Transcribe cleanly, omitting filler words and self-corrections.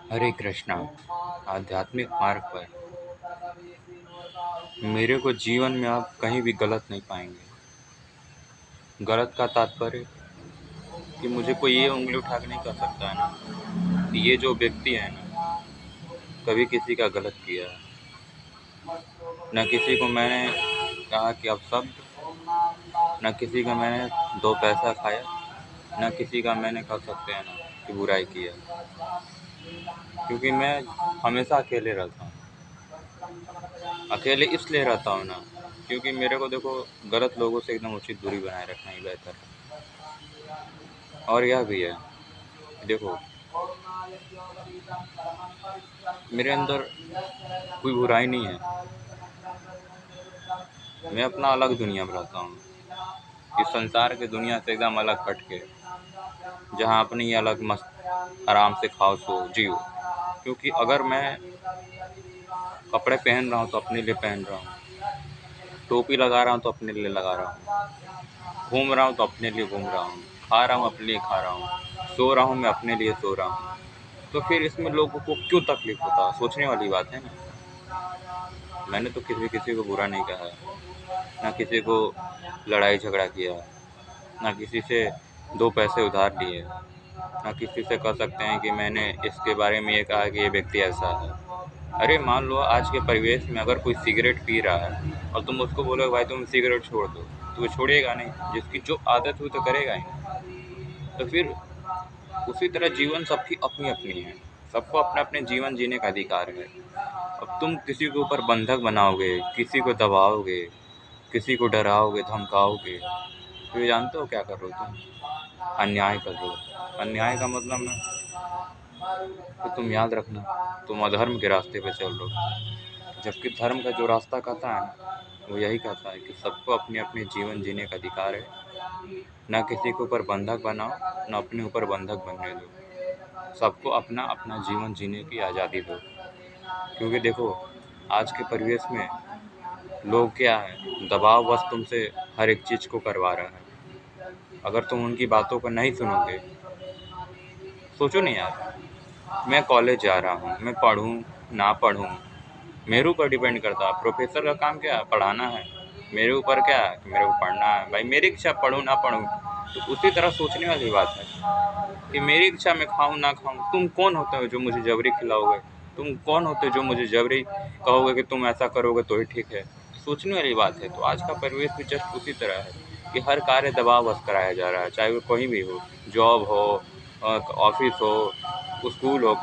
हरे कृष्णा। आध्यात्मिक मार्ग पर मेरे को जीवन में आप कहीं भी गलत नहीं पाएंगे। गलत का तात्पर्य कि मुझे कोई ये उंगली उठा के नहीं कह सकता है ना कि ये जो व्यक्ति है ना कभी किसी का गलत किया है। न किसी को मैंने कहा कि अब सब, न किसी का मैंने दो पैसा खाया, न किसी का मैंने कह सकते हैं ना कि बुराई किया, क्योंकि मैं हमेशा अकेले रहता हूँ। अकेले इसलिए रहता हूँ ना क्योंकि मेरे को देखो गलत लोगों से एकदम उचित दूरी बनाए रखना ही बेहतर है। और यह भी है, देखो मेरे अंदर कोई बुराई नहीं है। मैं अपना अलग दुनिया में रहता हूँ, इस संसार की दुनिया से एकदम अलग हट के, जहाँ अपनी अलग मस्त आराम से खाओ सो जियो। क्योंकि अगर मैं कपड़े पहन रहा हूँ तो अपने लिए पहन रहा हूँ, टोपी लगा रहा हूँ तो अपने लिए लगा रहा हूँ, घूम रहा हूँ तो अपने लिए घूम रहा हूँ, खा रहा हूँ अपने लिए खा रहा हूँ, सो रहा हूँ मैं अपने लिए सो रहा हूँ, तो फिर इसमें लोगों को क्यों तकलीफ होता है? सोचने वाली बात है ना। मैंने तो किसी को बुरा नहीं कहा, ना किसी को लड़ाई झगड़ा किया, ना किसी से दो पैसे उधार लिए, ना किसी से कह सकते हैं कि मैंने इसके बारे में ये कहा कि ये व्यक्ति ऐसा है। अरे मान लो आज के परिवेश में अगर कोई सिगरेट पी रहा है और तुम उसको बोलो भाई तुम सिगरेट छोड़ दो, तो वो छोड़ेगा नहीं। जिसकी जो आदत हुई तो करेगा ही। तो फिर उसी तरह जीवन सबकी अपनी अपनी है, सबको अपना अपने जीवन जीने का अधिकार है। अब तुम किसी के ऊपर बंधक बनाओगे, किसी को दबाओगे, किसी को डराओगे धमकाओगे, तो ये जानते हो क्या कर रहे हो? तुम अन्याय कर रहे हो। अन्याय का मतलब ना, तो तुम याद रखना तुम अधर्म के रास्ते पे चल रहे हो, जबकि धर्म का जो रास्ता कहता है ना वो यही कहता है कि सबको अपने अपने जीवन जीने का अधिकार है। ना किसी के ऊपर बंधक बनाओ, ना अपने ऊपर बंधक बनने दो। सबको अपना अपना जीवन जीने की आज़ादी दो। क्योंकि देखो आज के परिवेश में लोग क्या है, दबाव बस तुमसे हर एक चीज़ को करवा रहा है। अगर तुम उनकी बातों को नहीं सुनोगे, सोचो नहीं यार, मैं कॉलेज जा रहा हूँ, मैं पढ़ूँ ना पढ़ूँ मेरे ऊपर डिपेंड करता है। प्रोफेसर का काम क्या है? पढ़ाना है। मेरे ऊपर क्या है कि मेरे को पढ़ना है। भाई मेरी इच्छा पढ़ूँ ना पढ़ूँ, तो उसी तरह सोचने वाली बात है कि मेरी इच्छा मैं खाऊँ ना खाऊँ। तुम कौन होते हो जो मुझे जबरी खिलाओगे? तुम कौन होते हो जो मुझे जबरी कहोगे कि तुम ऐसा करोगे तो ही ठीक है? सोचने वाली बात है। तो आज का परिवेश भी जस्ट उसी तरह है कि हर कार्य दबाव बस कराया जा रहा है, चाहे वो कहीं भी हो, जॉब हो, ऑफिस हो, स्कूल हो,